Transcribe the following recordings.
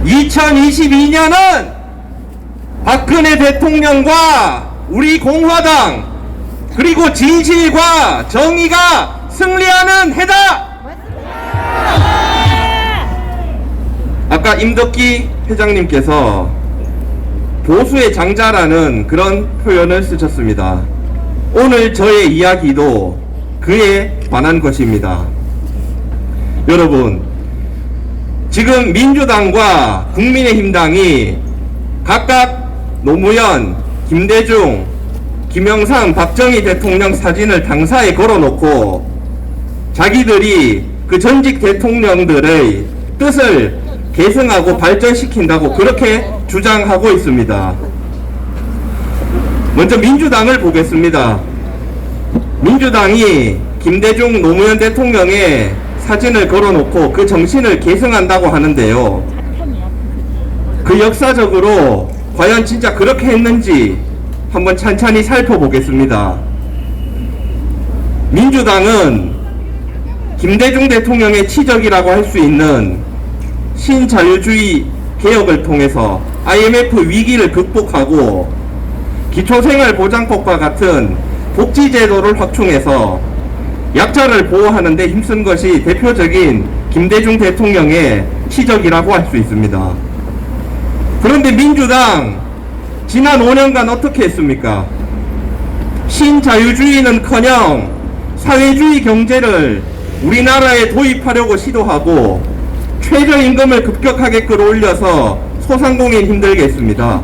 2022년은 박근혜 대통령과 우리 공화당 그리고 진실과 정의가 승리하는 해다! 아까 임덕기 회장님께서 보수의 장자라는 그런 표현을 쓰셨습니다. 오늘 저의 이야기도 그에 관한 것입니다. 여러분, 지금 민주당과 국민의힘당이 각각 노무현, 김대중, 김영삼, 박정희 대통령 사진을 당사에 걸어놓고 자기들이 그 전직 대통령들의 뜻을 계승하고 발전시킨다고 그렇게 주장하고 있습니다. 먼저 민주당을 보겠습니다. 민주당이 김대중, 노무현 대통령의 사진을 걸어놓고 그 정신을 계승한다고 하는데요. 그 역사적으로 과연 진짜 그렇게 했는지 한번 찬찬히 살펴보겠습니다. 민주당은 김대중 대통령의 치적이라고 할 수 있는 신자유주의 개혁을 통해서 IMF 위기를 극복하고 기초생활보장법과 같은 복지제도를 확충해서 약자를 보호하는 데 힘쓴 것이 대표적인 김대중 대통령의 치적이라고 할 수 있습니다. 그런데 민주당 지난 5년간 어떻게 했습니까? 신자유주의는커녕 사회주의 경제를 우리나라에 도입하려고 시도하고 최저임금을 급격하게 끌어올려서 소상공인 힘들게 했습니다.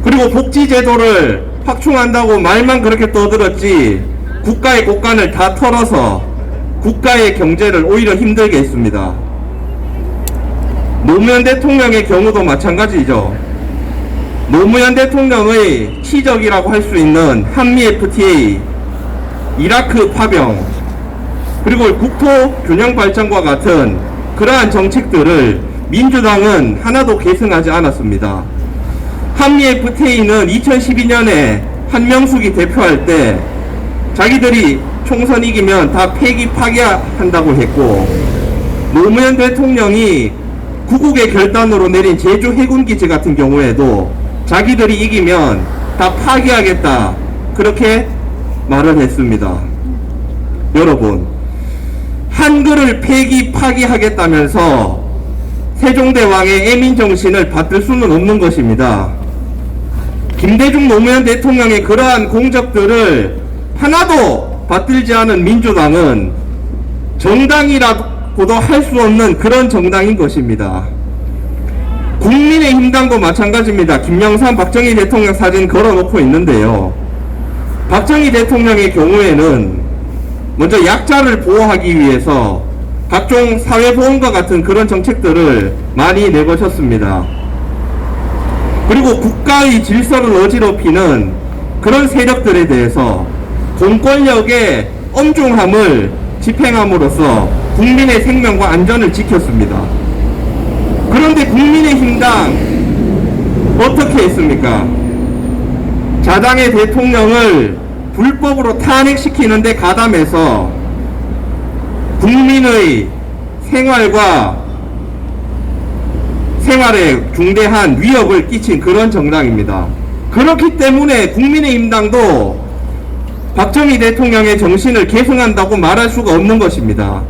그리고 복지제도를 확충한다고 말만 그렇게 떠들었지 국가의 곳간을 다 털어서 국가의 경제를 오히려 힘들게 했습니다. 노무현 대통령의 경우도 마찬가지죠. 노무현 대통령의 치적이라고 할 수 있는 한미 FTA, 이라크 파병, 그리고 국토 균형 발전과 같은 그러한 정책들을 민주당은 하나도 계승하지 않았습니다. 한미 FTA는 2012년에 한명숙이 대표할 때 자기들이 총선 이기면 다 폐기 파기한다고 했고, 노무현 대통령이 구국의 결단으로 내린 제주 해군기지 같은 경우에도 자기들이 이기면 다 파기하겠다 그렇게 말을 했습니다. 여러분, 한글을 폐기 파기하겠다면서 세종대왕의 애민정신을 받들 수는 없는 것입니다. 김대중 노무현 대통령의 그러한 공적들을 하나도 받들지 않은 민주당은 정당이라고도 할 수 없는 그런 정당인 것입니다. 국민의힘당도 마찬가지입니다. 김영삼, 박정희 대통령 사진 걸어놓고 있는데요. 박정희 대통령의 경우에는 먼저 약자를 보호하기 위해서 각종 사회보험과 같은 그런 정책들을 많이 내거셨습니다. 그리고 국가의 질서를 어지럽히는 그런 세력들에 대해서 공권력의 엄중함을 집행함으로써 국민의 생명과 안전을 지켰습니다. 그런데 국민의힘당 어떻게 했습니까? 자당의 대통령을 불법으로 탄핵시키는데 가담해서 국민의 생활에 중대한 위협을 끼친 그런 정당입니다. 그렇기 때문에 국민의힘당도 박정희 대통령의 정신을 계승한다고 말할 수가 없는 것입니다.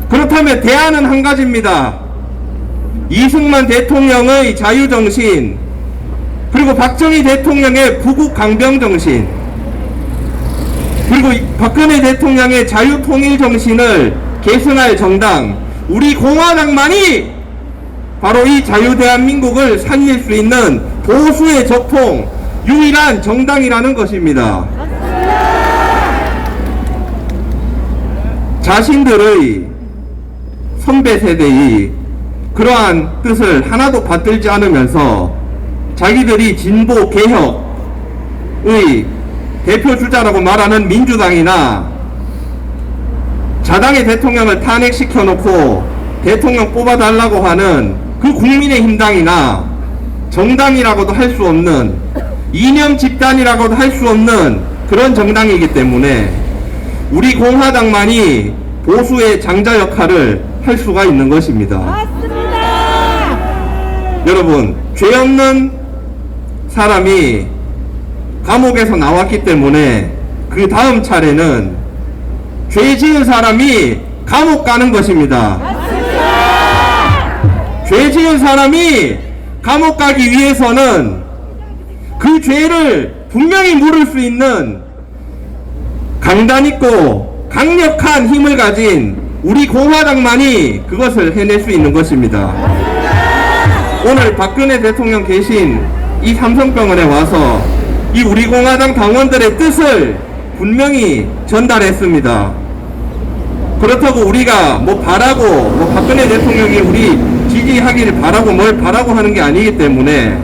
그렇다면 대안은 한 가지입니다. 이승만 대통령의 자유정신, 그리고 박정희 대통령의 부국강병정신, 그리고 박근혜 대통령의 자유통일정신을 계승할 정당, 우리 공화당만이 바로 이 자유대한민국을 살릴 수 있는 보수의 적통, 유일한 정당이라는 것입니다. 자신들의 선배 세대의 그러한 뜻을 하나도 받들지 않으면서 자기들이 진보 개혁의 대표 주자라고 말하는 민주당이나 자당의 대통령을 탄핵시켜 놓고 대통령 뽑아달라고 하는 그 국민의힘당이나 정당이라고도 할 수 없는, 이념 집단이라고도 할 수 없는 그런 정당이기 때문에 우리 공화당만이 보수의 장자 역할을 할 수가 있는 것입니다. 맞습니다. 여러분, 죄 없는 사람이 감옥에서 나왔기 때문에 그 다음 차례는 죄 지은 사람이 감옥 가는 것입니다. 죄 지은 사람이 감옥 가기 위해서는 그 죄를 분명히 물을 수 있는 강단 있고 강력한 힘을 가진 우리 공화당만이 그것을 해낼 수 있는 것입니다. 오늘 박근혜 대통령 계신 이 삼성병원에 와서 이 우리 공화당 당원들의 뜻을 분명히 전달했습니다. 그렇다고 우리가 뭐 바라고 뭐 박근혜 대통령이 우리 지지하기를 바라고 뭘 바라고 하는 게 아니기 때문에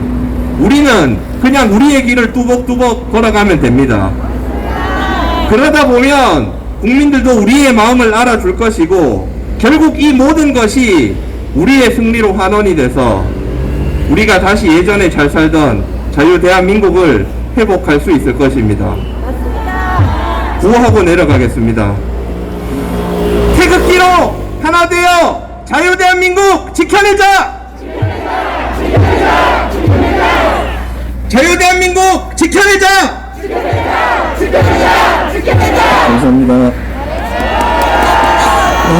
우리는 그냥 우리의 길을 뚜벅뚜벅 걸어가면 됩니다. 그러다 보면 국민들도 우리의 마음을 알아줄 것이고 결국 이 모든 것이 우리의 승리로 환원이 돼서 우리가 다시 예전에 잘 살던 자유대한민국을 회복할 수 있을 것입니다. 구호하고 내려가겠습니다. 태극기로 하나 되어 자유대한민국 지켜내자! 자유대한민국 지켜내자! 감사합니다.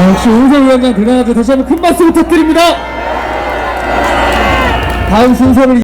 역시 윤석위원장 대단하죠. 다시 한번 큰 박수 부탁드립니다. 다음 순서를